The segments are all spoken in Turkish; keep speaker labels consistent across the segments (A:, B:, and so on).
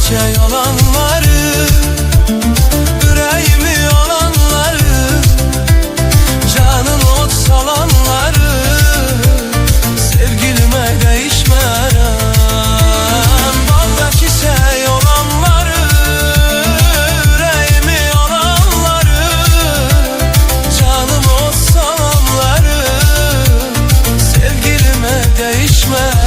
A: çiçek olanları, yüreğimi alanları, canım ot salanları, sevgilime değişmem. Balda çiçek olanları, yüreğimi alanları, canım ot salanları, sevgilime değişmem.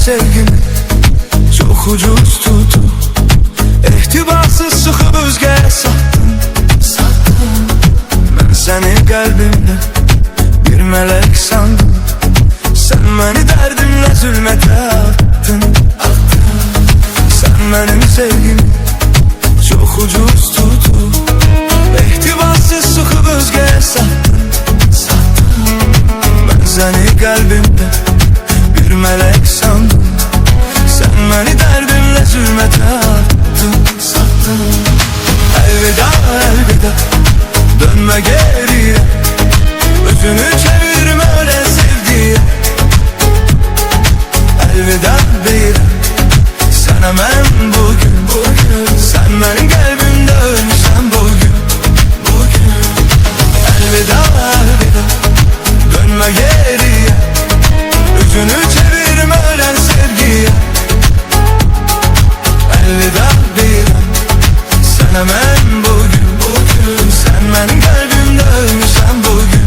B: Sevgimi çok ucuz tutub, ehtibarsız sıxıb özgəyə satdın. Mən səni qəlbimdə bir mələk sandım, sən məni dərdimlə zülmətə attın. Sən mənim sevgimi çox ucuz tutub, ehtibarsız sıxıb özgəyə satdın. Mən səni qəlbimdə bir mələk sandım, sən məni dərdimlə zülmətə attın, sattın. Əlvida, əlvida, benim kalbimde ölmüşsen bugün. Elveda elveda, dönme geriye. Yüzünü çevirme ölen sevgiye. Elveda bir an, sen hemen bugün. Sen benim kalbimde ölmüşsen bugün.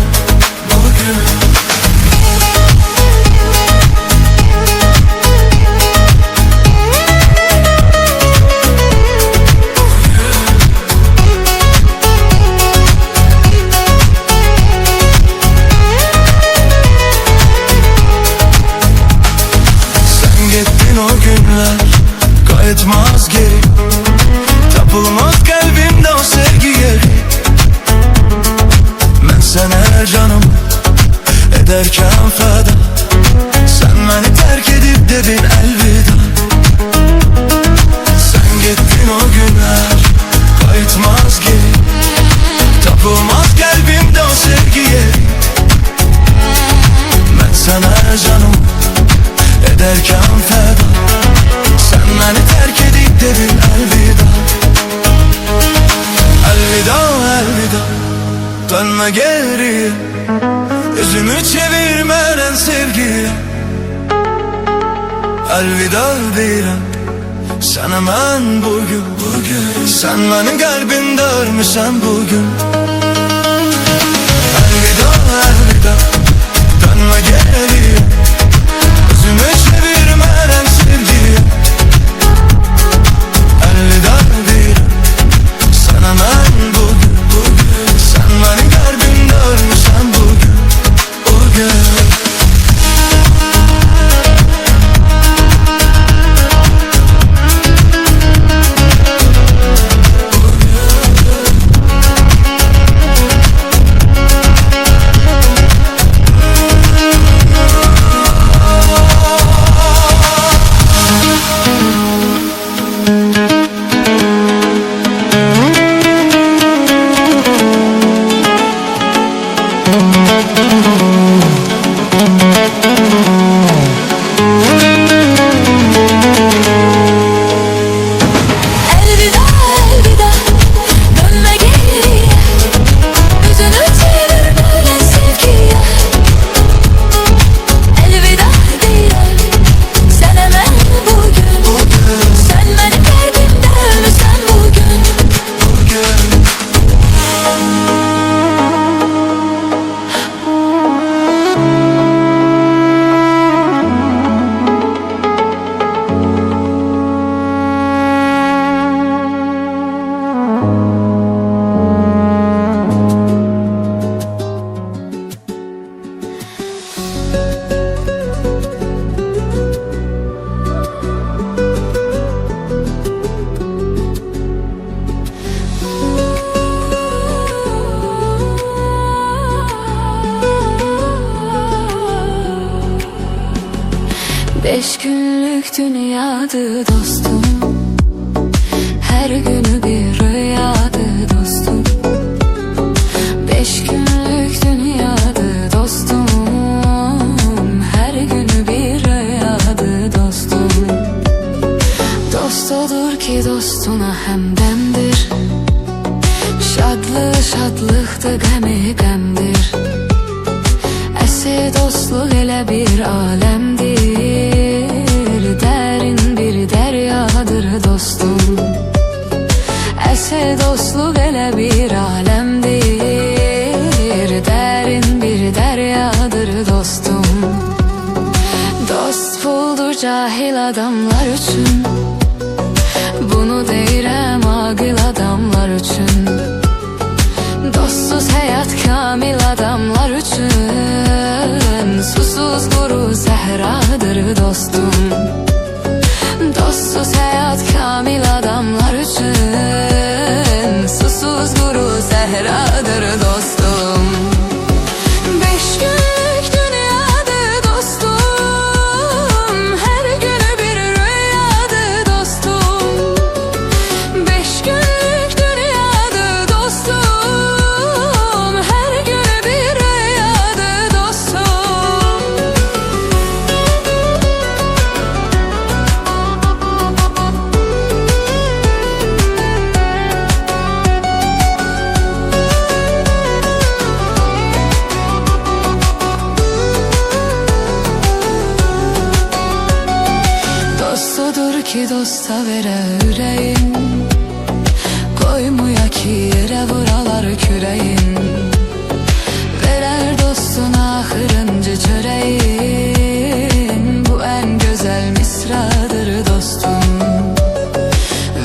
B: Sen gittin o günler, kayıtmaz geri. Tapılmaz kalbimde o sevgiye. Ben sana canım ederken feda, sen beni terk edip dedin elveda. Sen gittin o günler, kayıtmaz geri. Tapılmaz kalbimde o sevgiye. Ben sana canım ederken feda, sen beni terk edip dedin elveda. Elveda elveda, dönme geriye. Yüzümü çevirmeden sevgiye. Elveda bir an, sen hemen bugün. Sen benim kalbimde ölmüşsen bugün. Elveda elveda, dönme geriye. Yüzümü çevirmeden sevgiye. Elveda bir an, sen hemen bugün. Sen benim kalbimde ölmüşsen bugün.
C: Beş günlük dünyadı dostum, her günü bir rüyadı dostum. Beş günlük dünyadı dostum, her günü bir rüyadı dostum. Dost olur ki dostuna hemdemdir, şadlığı şadlıqdır, qəmi qəmdir. Əsl dostluq elə bir aləmdir, dərin bir dəryadır dostum. Əsl dostluq elə bir aləmdir, dərin bir dəryadır dostum. Dost puldur cahil adamlar üçün, bunu deyirəm aqil adamlar üçün. Dostsuz həyat kamil adamlar üçün, susuz quru səhradır dostum. Dostsuz həyat kamil adamlar üçün, susuz quru səhradır dostum. Beş günlük dünyadır dostum, her günü bir rüyadır dostum. Beş günlük dünyadır dostum, her günü bir rüyadır dostum. ki dosta verə ürəyin, qoymuya ki yerə vuralar kürəyin. Verər dostun axırıncı çörəyin, bu ən gözəl misradır dostum.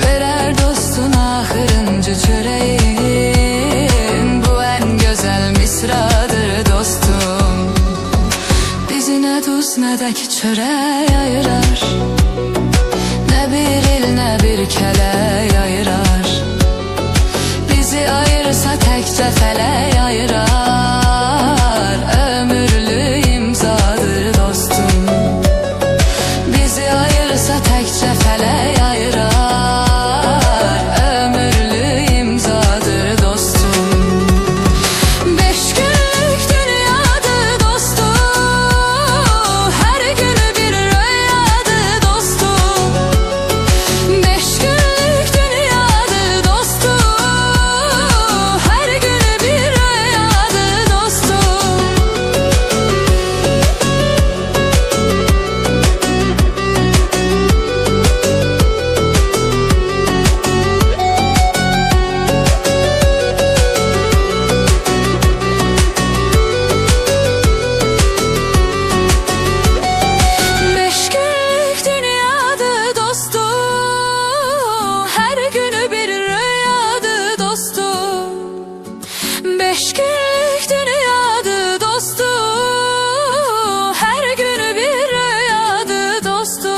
C: Verər dostun axırıncı çörəyin, bu ən gözəl misradır dostum. Bizi nə duz nə də ki çörək ayırar, nə bir il nə bir kələk ayırar. Bizi ayırsa təkcə fələk ayırar, ömürlü imzadır dostum. Bizi ayırsa təkcə fələk ayırar, ömürlü imzadır dostum. 5 günlük dünyadır dostum, hər günü bir rüyadır dostum. 5 günlük dünyadır dostum, hər günü bir rüyadır dostum. Beş günlük dünyadır dostum, her günü bir rüyadır dostum. 5 günlük dünyadır dostum, her günü bir rüyadır dostum.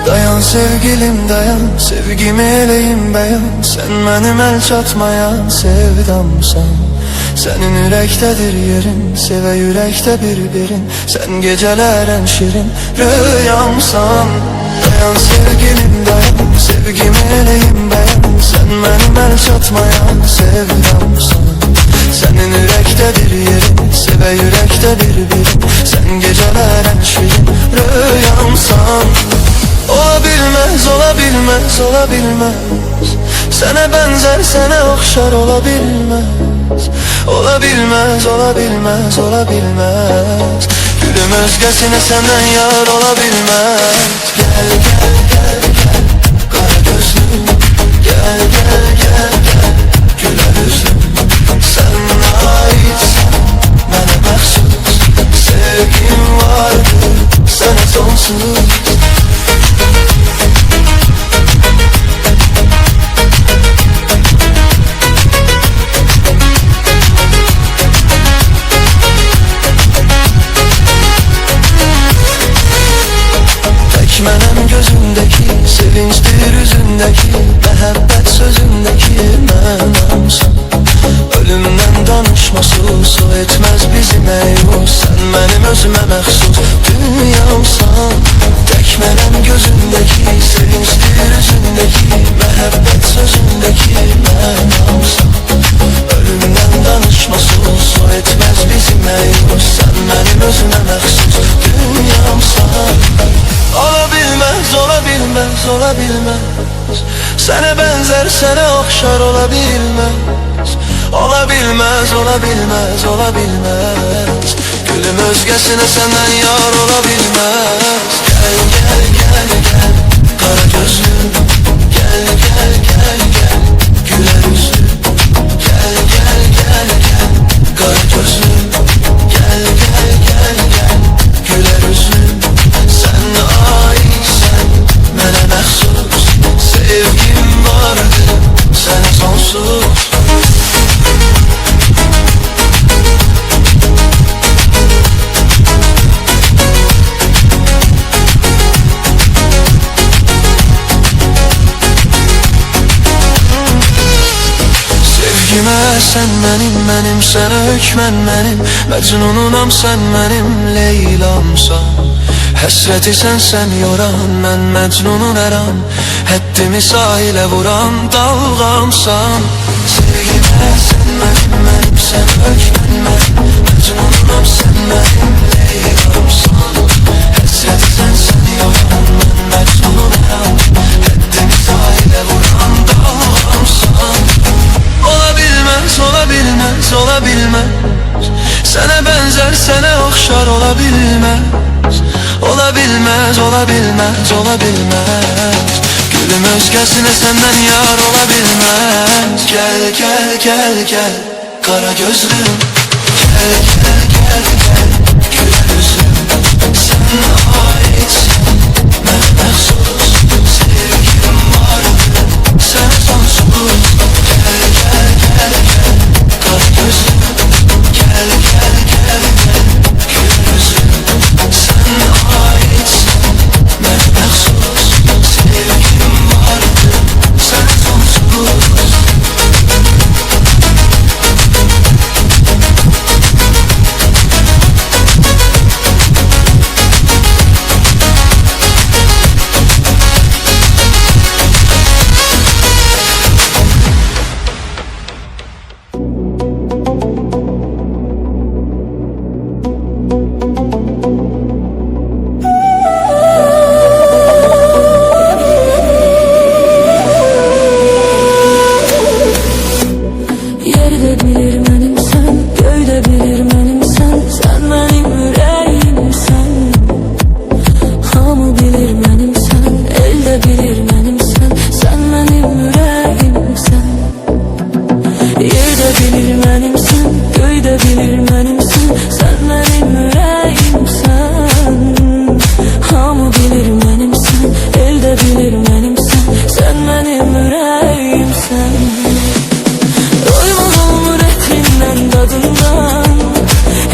B: Dayan sevgilim dayan, sevgimi eləyim bəyan. Sən mənim əl çatmayan sevdamsan. Sənin ürəkdədir yerin, sevə ürəkdə bir-birin. Sən gecələrin şirin rüyamsan. Dayan sevgilim dayan, sevgimi eləyim bəyan. Sən mənim əl çatmayan sevdamsan. Sənin ürəkdədir yerin, sevə ürəkdə bir-birin. Sən gecələrin şirin rüyamsan. Ola bilmez, ola bilmez, ola bilmez. Sana benzer, sana okşar ola bilmez. Ola bilmez, ola bilmez, ola bilmez. Gülüm özgesine senden yar ola bilmez. Gel, gel, gel, gel, kara gözlüm. Gel, gel, gel, gel, güler yüzlüm. Sen aitsen, bana məxsus. Sevgim vardır, sana sonsuz. Mənəm gözündəki, sevinçdir üzündəki, məhəbbət sözündəki mənamsan. Ölümdən danışmasız, o etməz bizi məyus. Sən mənim özümə məxsus dünyamsan. Tək mənəm gözündəki, sevinçdir üzündəki, məhəbbət sözündəki mənamsan. Ölümdən danışmasız, o etməz bizi məyus. Sən mənim özümə məxsus dünyamsan. Ola bilmez, ola bilmez, ola bilmez. Sana benzer, sana okşar ola bilmez. Ola bilmez, ola bilmez, ola bilmez. Gülüm özgesine senden yar ola bilmez. Gel, gel, gel, gel, kara gözlüm. Gel, gel, gel, gel, güler yüzlüm. Gel, gel, gel, gel, kara gözlüm. Gel, gel, gel, gel, güler yüzlüm. Sen aitsen, mənə məxsus. Sevgim vardır, sənə sonsuz. Sevgimə sən mənim, sənə hökmən mənim. Məcnununam sən mənim Leylamsan. Həsrəti sən yoran, mən məcnunun hər an, həddimi sahilə vuran dalğamsan. Sevgimə sən mənimsən, hökmən mən məcnunum, sən mənim leylamsan. Həsrəti sən yoran, mən məcnunun hər an, həddimi sahilə vuran dalğamsan. Ola bilməz, ola bilməz, ola bilməz, sənə bənzər, sənə oxşar ola bilməz. Ola bilməz, ola bilməz, ola bilməz, gülüm özgəsinə səndən yar ola bilməz. Gəl, gəl, gəl, gəl, qara gözlüm, gəl, gəl, gəl, gəl, gülər üzlüm. Sən aidsən, mən məxsus, sevgim vardır, sən sonsuz. Gəl, gəl, gəl, gəl, qara gözlüm, gəl, gəl, gəl, gəl, gülər üzlüm. Sən aidsən, mən məxsus, sevgim vardır, sən sonsuz.
C: Yerde bilir mənimsən, göydə bilir mənimsən, sən mənim ürəyimsən. Hamı bilir mənimsən, elde bilir mənimsən, sən mənim ürəyimsən. Yerde bilir mənimsən, göydə bilir mənimsən, sən mənim ürəyimsən. Hamı bilir mənimsən, elde bilir mənimsən, sən mənim ürəyimsən. Doymaz olmur ətrindən, dadından,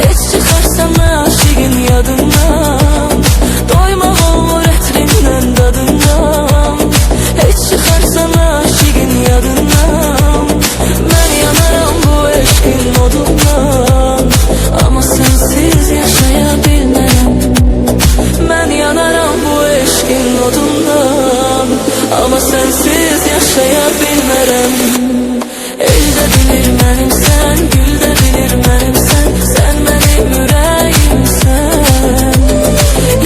C: heç çıxarsam aşığın yadından. Doymaz olmur ətrindən, dadından, heç çıxarsam aşığın yadından. Mən yanaram bu eşqin odundan, amma sensiz yaşaya bilmərəm. Mən yanaram bu eşqin odundan, amma sensiz yaşaya bilmərəm. Elde bilir mənimsən, güldə bilir mənimsən, sən mənim ürəyimsən.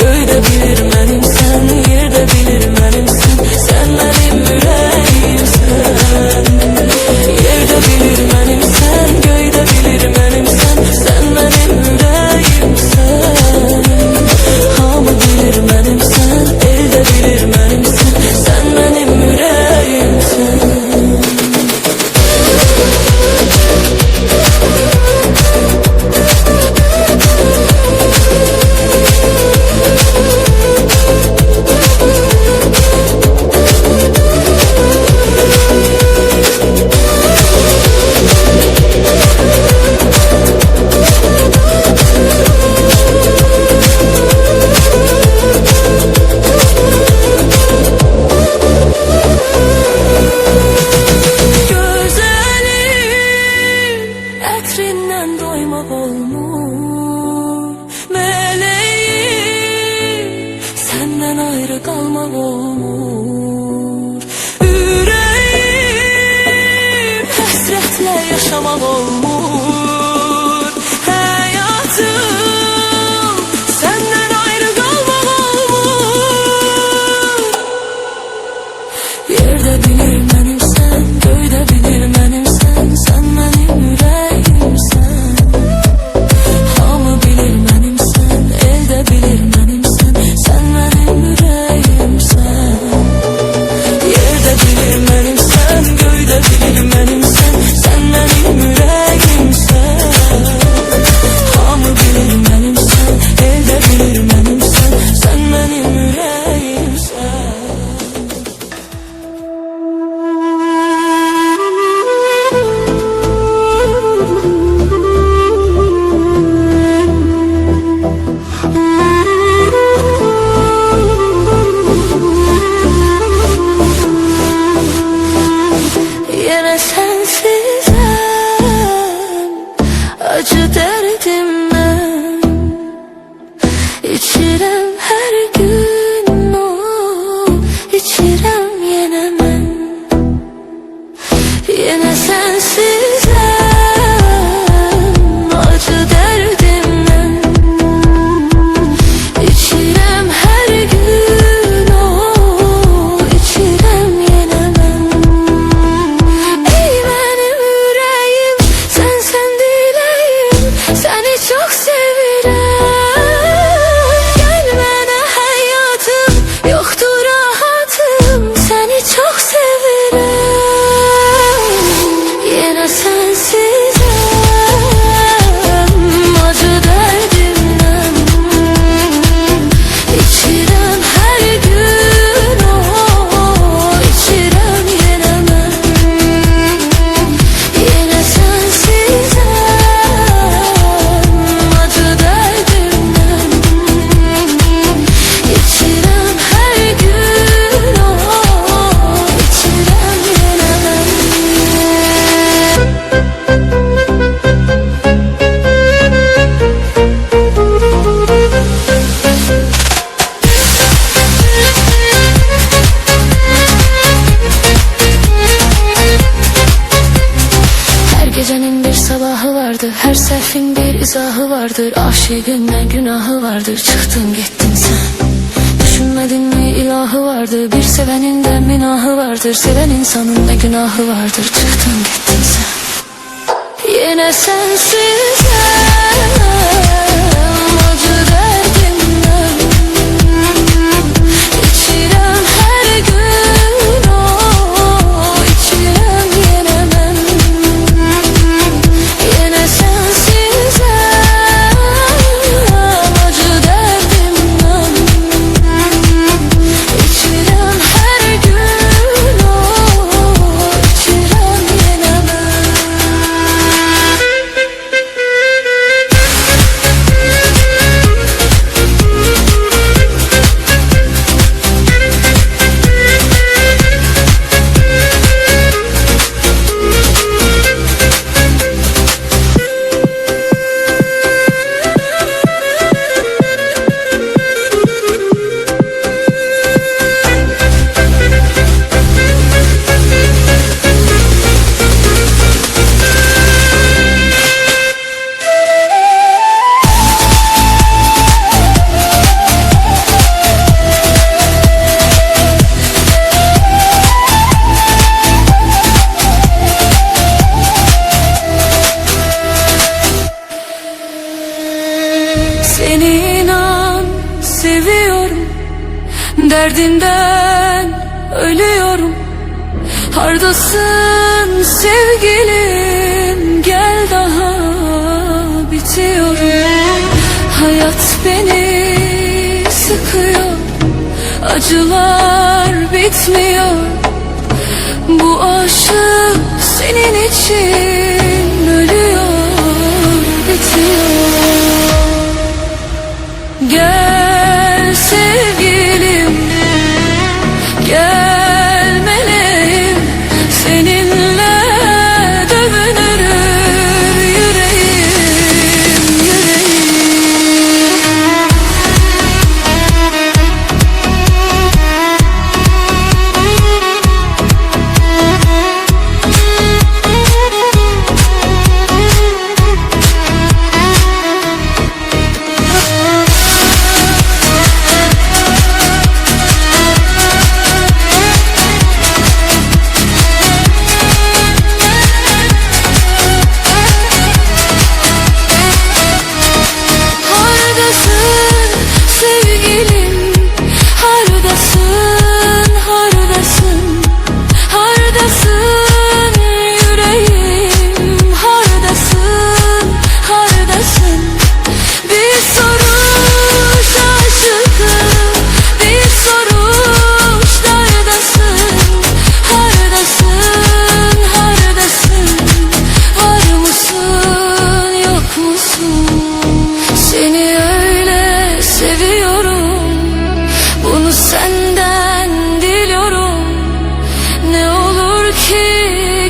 C: Göydə bilir mənimsən, yerdə bilir mənimsən, sən mənim ürəyimsən. Yerdə bilir mənimsən, göydə bilir mənimsən, sən mənim ürəyimsən. Hamı bilir mənimsən, elde bilir mənimsən, sən mənim ürəyimsən. Yine sensizim, acı derdimden İçirem her gün, o içirem yine ben. Ey benim yüreğim, sen dileğim, seni çok sevirem. Gelmene hayatım, yoktur rahatım, seni çok sevirem. Yine sensizim, acı derdimden İçirem her gün, o içirem yine ben. Yine sensizim, acı derdimden İçirem her gün, o içirem yine ben. Her gecenin bir sabahı vardır, her sehvin bir izahı vardır. Aşığın ne günahı vardır, çıktın gittin sen. Düşünmedin mi ilahı vardır, bir sevenin de minahı vardır. Seven insanın ne günahı vardır, çıktın gittin sen. Yine sensizim, acı derdimden İçirem her gün, o içirem yine ben. Yine sensizim, acı derdimden İçirem her gün, o içirem yine ben. Seni inan seviyorum, derdinden ölüyorum. Hardasın sevgilim, gel daha bitiyorum. Hayat beni sıkıyor, acılar bitmiyor. Bu aşık senin için ölüyor, bitiyor. Gel sevgilim, gel meleğim, seninle dövünür yüreğim, yüreğim.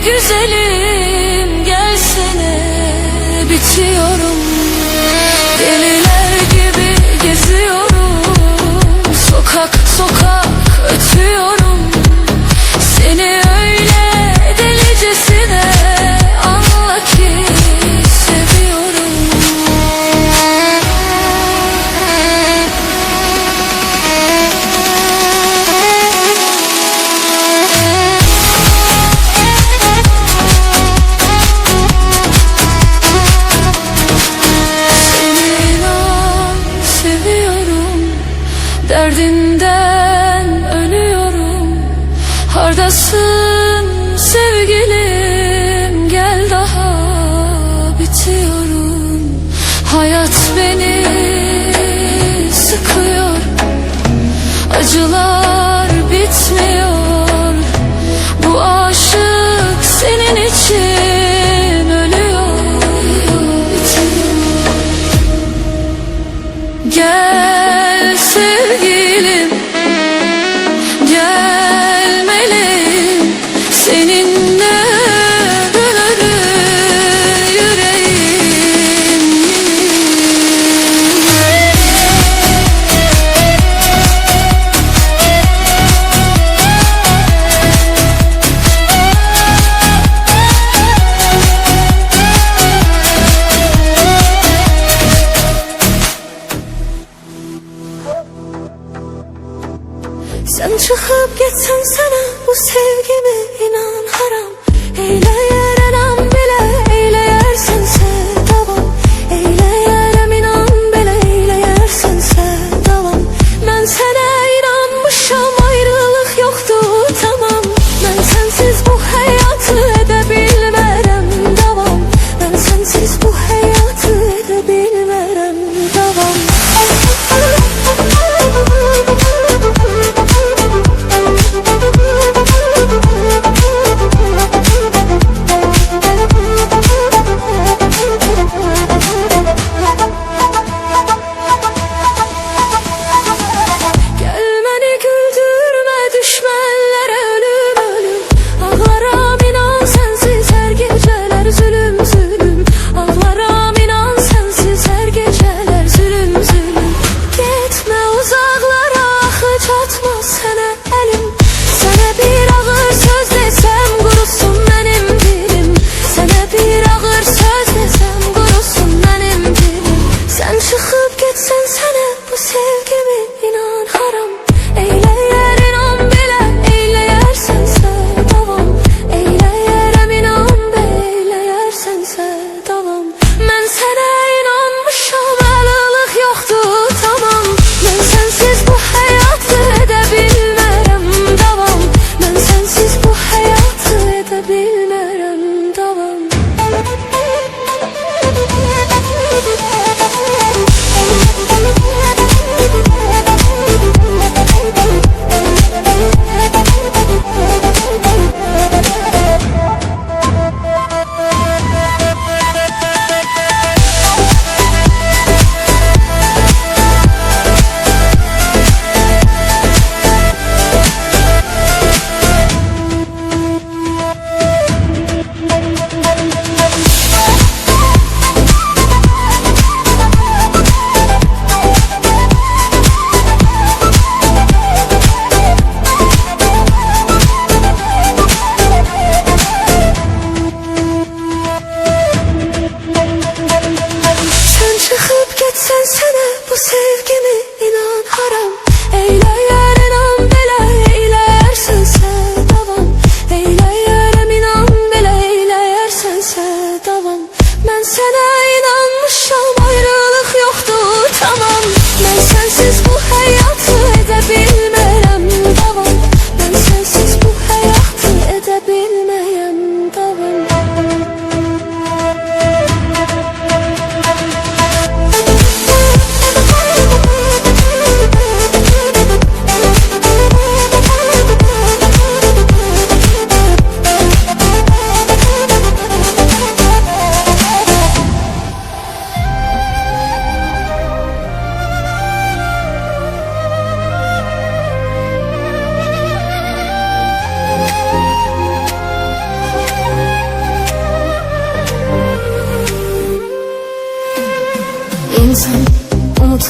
C: güzelim gelsene, bitiyorum. Deliler gibi geziyorum, sokak sokak ötüyorum. Seni öyle delicesine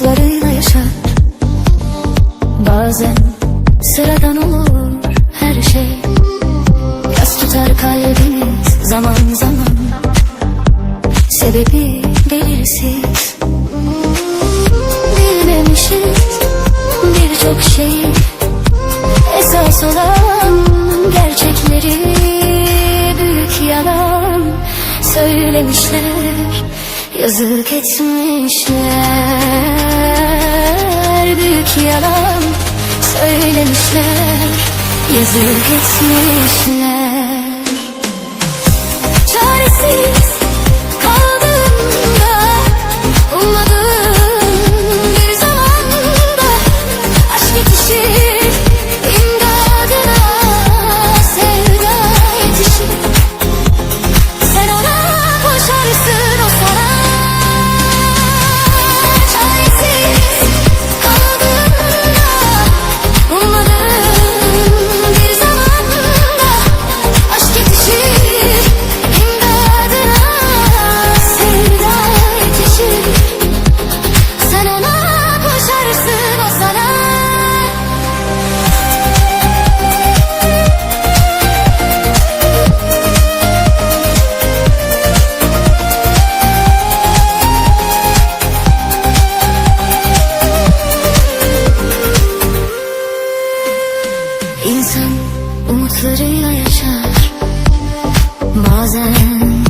C: umutlarıyla yaşar. Bazen sıradan olur her şey. Yas tutar kalbimiz zaman zaman. Sebebi belirsiz. Bilmemişiz birçok şeyi. Esas olan gerçekleri büyük yalan söylemişler. Yazık etmişler. Büyük yalan söylemişler. Yazık etmişler. Çaresiz kaldığımda ummadığım bir zamanda aşk yetişir imdadına, sevda yetişir. Sen ona koşarsın, o sana. Çaresiz kaldığımda ummadığım bir zamanda aşk yetişir imdadına, sevda yetişir. Sen ona koşarsın, o sana. İnsan umutlarıyla yaşar. Bazen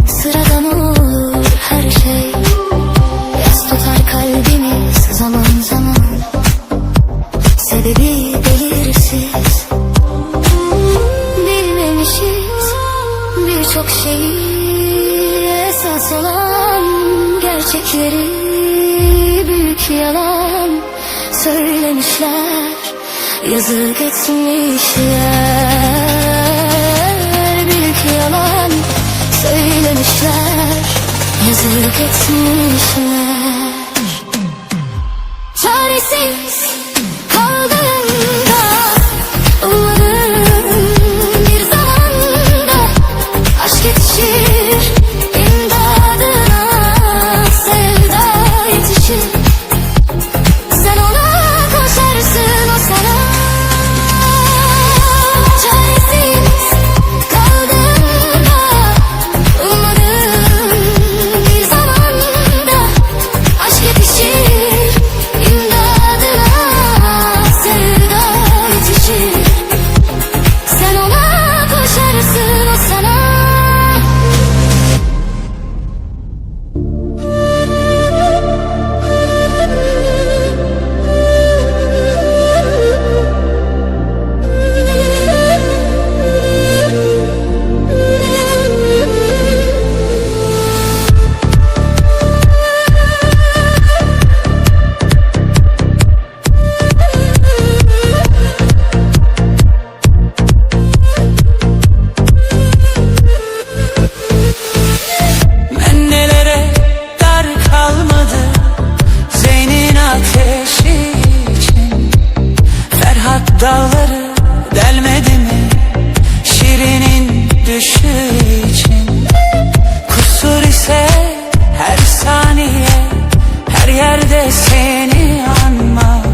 C: sıradan olur her şey. Yas tutar kalbimiz zaman zaman. Sebebi belirsiz. Bilmemişiz birçok şeyi. Esas olan gerçekleri büyük yalan söylemişler. Yazık etmişler. Büyük yalan söylemişler. Yazık etmişler. Çaresiz kaldığımda ummadığım bir zamanda aşk yetişir imdadına, sevda yetişir. Sen ona koşarsın, o sana. Çaresiz kaldığımda ummadığım bir zamanda aşk yetişir imdadına, sevda yetişir. Sen ona koşarsın, o sana.
A: Ben nelere dar kalmadı Zeyn'in ateşi için. Ferhat dağları delmedi mi Şirin'in düşü için. Kusur ise her saniye her yerde seni anmak.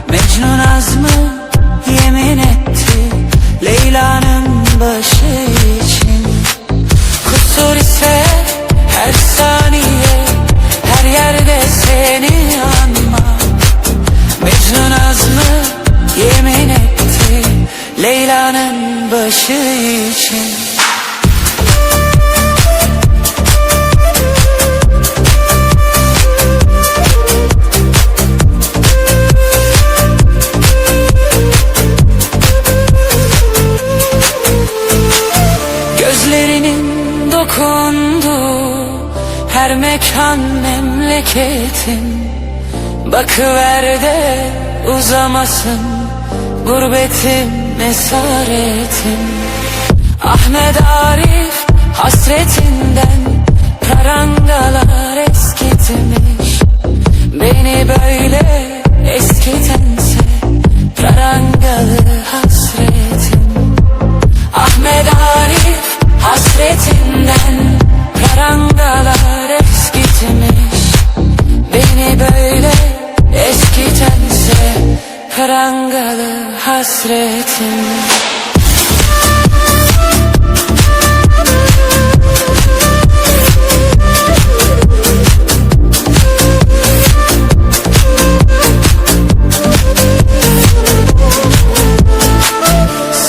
A: Mecnun azmı yemin etti Leyla'nın başı için. Kusur ise her saniye her yerde seni anmak. Mecnun azmı yemin etti Leyla'nın başı için. Gözlerinin dokunduğu her mekan memleketim. Bakıver de uzamasın gurbetim, esaretim. Ahmet Arif hasretinden prangalar eskitmiş. Beni böyle eskitense prangalı hasretim. Ahmet Arif hasretinden prangalar eskitmiş. Beni böyle hasretim.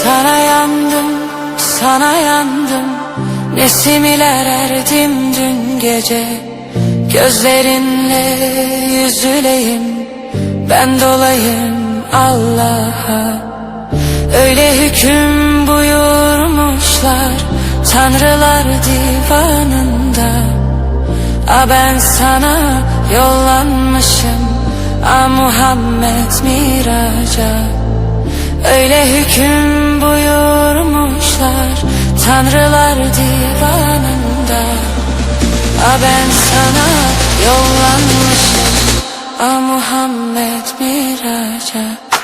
A: Sana yandım, sana yandım, Nesimiler erdim dün gece. Gözlerinle yüzüleyim, ben dolayım Allah'a. Öyle hüküm buyurmuşlar tanrılar divanında. Ben sana yollanmışım, Muhammed miraca. Öyle hüküm buyurmuşlar tanrılar divanında. Ben sana yollanmışım, Muhammed miraca.